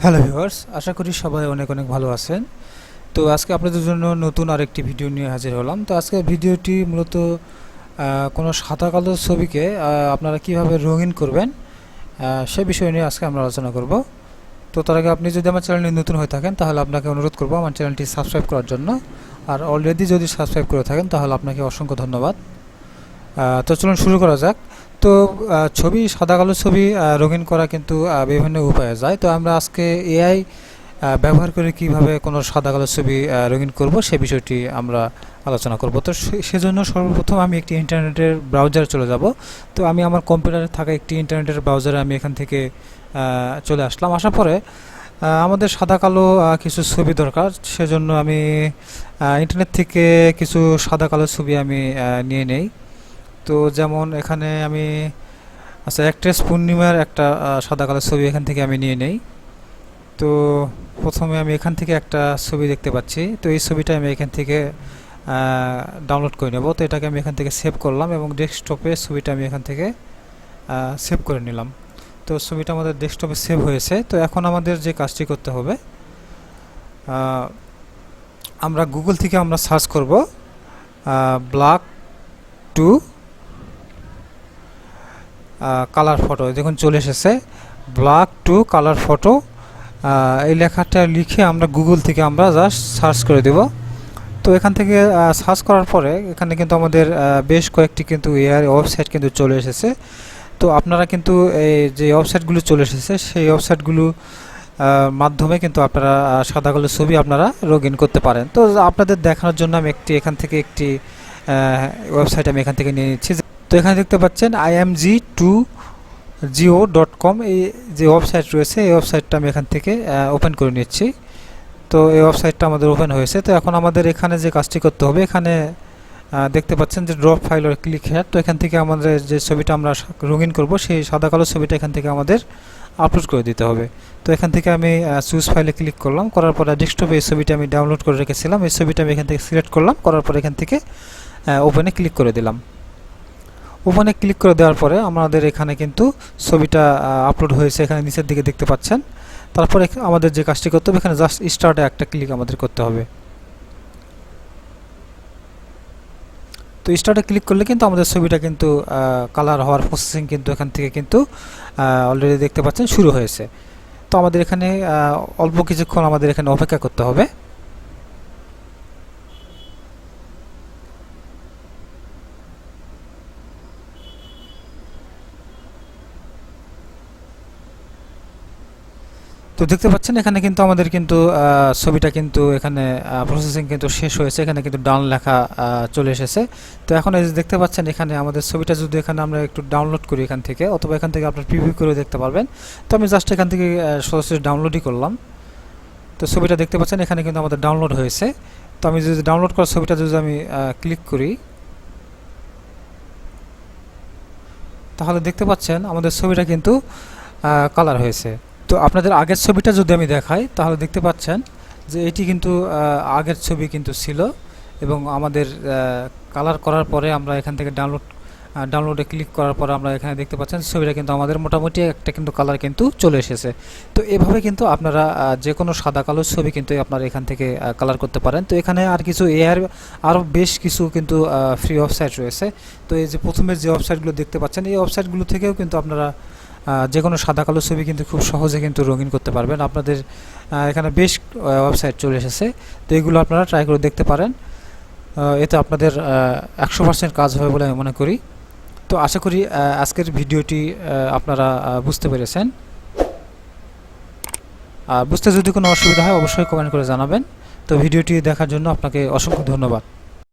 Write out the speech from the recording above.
Hello viewers, আশা করি সবাই অনেক অনেক ভালো আছেন। তো আজকে আপনাদের জন্য নতুন আরেকটি ভিডিও নিয়ে হাজির হলাম। তো আজকের ভিডিওটি মূলত কোনো সাদা কালো ছবিকে আপনারা কিভাবে রঙিন করবেন সে বিষয় নিয়ে আজকে আমরা আলোচনা করব। তো তার আগে আপনি যদি আমার চ্যানেলে নতুন হয়ে থাকেন তাহলে আপনাকে অনুরোধ করব আমার চ্যানেলটি সাবস্ক্রাইব করার জন্য। আর অলরেডি যদি সাবস্ক্রাইব করে থাকেন তাহলে আপনাকে অসংখ্য ধন্যবাদ। তো চলুন শুরু করা যাক। তো সাদা কালো ছবি রঙিন করা কিন্তু বিভিন্ন উপায়ে যায়। তো আমরা আজকে এআই ব্যবহার করে কিভাবে কোনো সাদা কালো ছবি রঙিন করব সে বিষয়টি আমরা আলোচনা করব। তো সেজন্য সর্বপ্রথম আমি একটি ইন্টারনেটের ব্রাউজারে চলে যাব। তো আমি আমার কম্পিউটারে থাকা একটি ইন্টারনেটের ব্রাউজারে আমি এখান থেকে চলে আসলাম। আসার পরে আমাদের সাদা কালো কিছু ছবি দরকার, সেজন্য আমি ইন্টারনেট থেকে কিছু সাদা কালো ছবি আমি নিয়ে নেই। তো যেমন এখানে আমি অ্যাক্ট্রেস পূর্ণিমার একটা সাদা কালো ছবি এখান থেকে আমি নিয়ে নেই। তো প্রথমে আমি এখান থেকে একটা ছবি দেখতে পাচ্ছি। তো এই ছবিটা আমি এখান থেকে ডাউনলোড করে নেব। তো এটাকে আমি এখান থেকে সেভ করলাম এবং ডেস্কটপে ছবিটা আমি এখান থেকে সেভ করে নিলাম। তো ছবিটা আমাদের ডেস্কটপে সেভ হয়েছে। তো এখন আমাদের যে কাজটি করতে হবে, আমরা গুগল থেকে আমরা সার্চ করব ব্ল্যাক টু কালার ফটো। দেখুন চলে এসেছে ব্ল্যাক টু কালার ফটো। এই লেখাটা লিখে আমরা গুগল থেকে আমরা জাস্ট সার্চ করে দেব। তো এখান থেকে সার্চ করার পরে এখানে কিন্তু আমাদের বেশ কয়েকটি কিন্তু এআই ওয়েবসাইট কিন্তু চলে এসেছে। তো আপনারা কিন্তু এই যে ওয়েবসাইটগুলো চলে এসেছে সেই ওয়েবসাইটগুলো মাধ্যমে কিন্তু আপনারা সাদা কালো ছবি আপনারা রঙিন করতে পারেন। তো আপনাদের দেখানোর জন্য আমি এখান থেকে একটি ওয়েবসাইট আমি এখান থেকে নিয়ে নিচ্ছি। তো এখানে দেখতে পাচ্ছেন img2geo.com এই যে ওয়েবসাইট রয়েছে, এই ওয়েবসাইটটা আমি এখান থেকে ওপেন করে নিচ্ছি। তো এই ওয়েবসাইটটা আমাদের ওপেন হয়েছে। তো এখন আমাদের এখানে যে কাজটি করতে হবে, এখানে দেখতে পাচ্ছেন যে ড্রপ ফাইল আর ক্লিক হেয়ার। তো এখান থেকে আমাদের যে ছবিটা আমরা রঙিন করব সেই সাদা কালো ছবিটা এখান থেকে আমাদের আপলোড করে দিতে হবে। তো এখান থেকে আমি চুজ ফাইলে ক্লিক করলাম, করার পরে ডেস্কটপে এই ছবিটা আমি ডাউনলোড করে রেখেছিলাম, এই ছবিটা আমি এখান থেকে সিলেক্ট করলাম, করার পরে এখান থেকে ওপেনে ক্লিক করে দিলাম। ওপেনে ক্লিক করে দেওয়ার পরে আমাদের এখানে কিন্তু ছবিটা আপলোড হয়েছে, এখানে নিচের দিকে দেখতে পাচ্ছেন। তারপরে আমাদের যে কাজটি করতে হবে, এখানে জাস্ট স্টার্টে একটা ক্লিক আমাদের করতে হবে। তো স্টার্টে ক্লিক করলে কিন্তু আমাদের ছবিটা কিন্তু কালার হওয়ার প্রসেসিং কিন্তু এখান থেকে কিন্তু অলরেডি দেখতে পাচ্ছেন শুরু হয়েছে। তো আমাদের এখানে অল্প কিছুক্ষণ আমাদের এখানে অপেক্ষা করতে হবে। তো দেখতে পাচ্ছেন এখানে কিন্তু আমাদের কিন্তু ছবিটা কিন্তু এখানে প্রসেসিং কিন্তু শেষ হয়েছে, এখানে কিন্তু ডাউন লেখা চলে এসেছে। তো এখন এই যে দেখতে পাচ্ছেন এখানে আমাদের ছবিটা যদি এখানে আমরা একটু ডাউনলোড করি এখান থেকে, অথবা এখান থেকে আপনার প্রিভিউ করে দেখতে পারবেন। তো আমি জাস্ট এখান থেকে সরাসরি ডাউনলোডই করলাম। তো ছবিটা দেখতে পাচ্ছেন এখানে কিন্তু আমাদের ডাউনলোড হয়েছে। তো আমি যদি ডাউনলোড করা ছবিটা যদি আমি ক্লিক করি, তাহলে দেখতে পাচ্ছেন আমাদের ছবিটা কিন্তু কালার হয়েছে। তো আপনাদের আগের ছবিটা যদি আমি দেখাই তাহলে দেখতে পাচ্ছেন যে এটি কিন্তু আগের ছবি কিন্তু ছিল, এবং আমাদের কালার করার পরে আমরা এখান থেকে ডাউনলোডে ক্লিক করার পরে আমরা এখানে দেখতে পাচ্ছেন ছবিটা কিন্তু আমাদের মোটামুটি একটা কিন্তু কালার কিন্তু চলে এসেছে। তো এভাবে কিন্তু আপনারা যে কোনো সাদা কালো ছবি কিন্তু আপনারা এখান থেকে কালার করতে পারেন। তো এখানে আর কিছু এআই আরও বেশ কিছু কিন্তু ফ্রি ওয়েবসাইট রয়েছে। তো এই যে প্রথমে যে ওয়েবসাইটগুলো দেখতে পাচ্ছেন এই ওয়েবসাইটগুলো থেকেও কিন্তু আপনারা যে কোনো সাদা কালো ছবি কিন্তু খুব সহজে কিন্তু রঙিন করতে পারবেন। আপনাদের এখানে বেশ ওয়েবসাইট চলে এসেছে, তো এগুলো আপনারা ট্রাই করে দেখতে পারেন। এতে আপনাদের 100% কাজ হবে বলে আমি মনে করি। তো আশা করি আজকের ভিডিওটি আপনারা বুঝতে পেরেছেন। বুঝতে যদি কোনো অসুবিধা হয় অবশ্যই কমেন্ট করে জানাবেন। তো ভিডিওটি দেখার জন্য আপনাকে অসংখ্য ধন্যবাদ।